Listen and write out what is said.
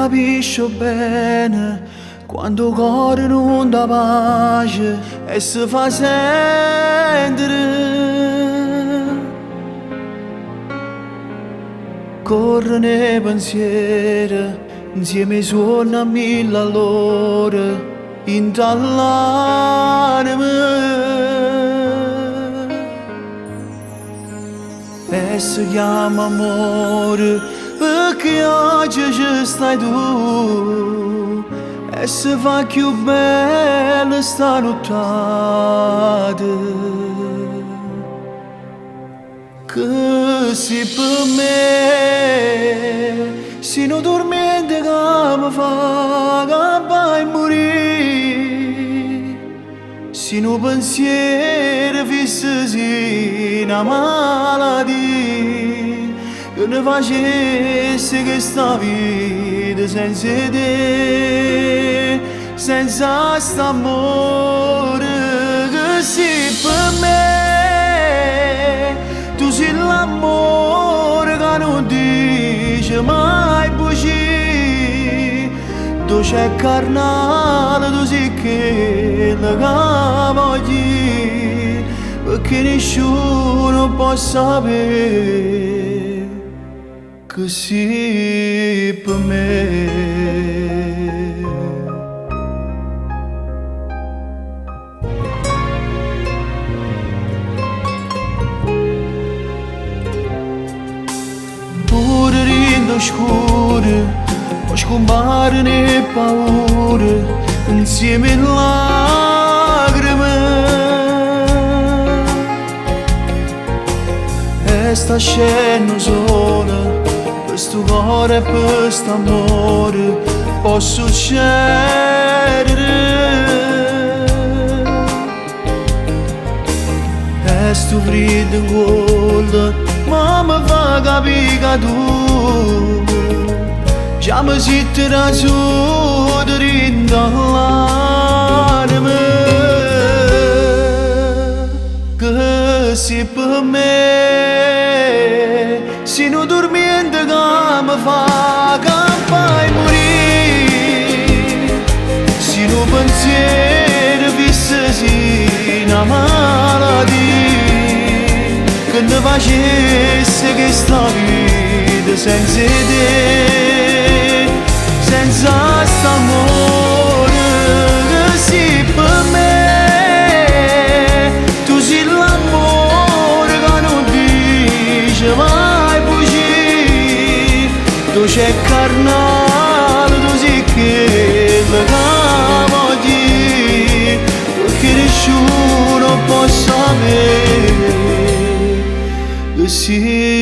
capisco bene quando il cuore non dà pace e si fa sentire. Corre nei pensieri insieme ai suoni a mille all'ora in l'anima. E si chiama amore perché oggi ci stai tu e si fa più bella sta nottata che si per me si non dormente che mi fa che vai a morire si non pensiero fissi una malattia che ne facesse questa vita senza te, senza st'amore che si per me. Tu sei l'amore che non dice mai bugie, tu c'è carnale, tu sei quella che voglio, perché nessuno può sapere che sei per me. Pure rindo scure, o scombare ne paure, insieme in lacrime. E sta scena sola, questo cuore e questo amore può succedere. E sto freddo in gola ma mi fa capire che tu già mi siete da solo dentro l'anima che sei per me se non dormiente che mi fa che vai a morire se non pensiero fissi una malattia che ne facesse questa vita senza te, senza st'amore che sei per me. Tu sei l'amore che non dice mai bugie, tu c'è carnale, tu sei quella che voglio, perché nessuno può sapere. See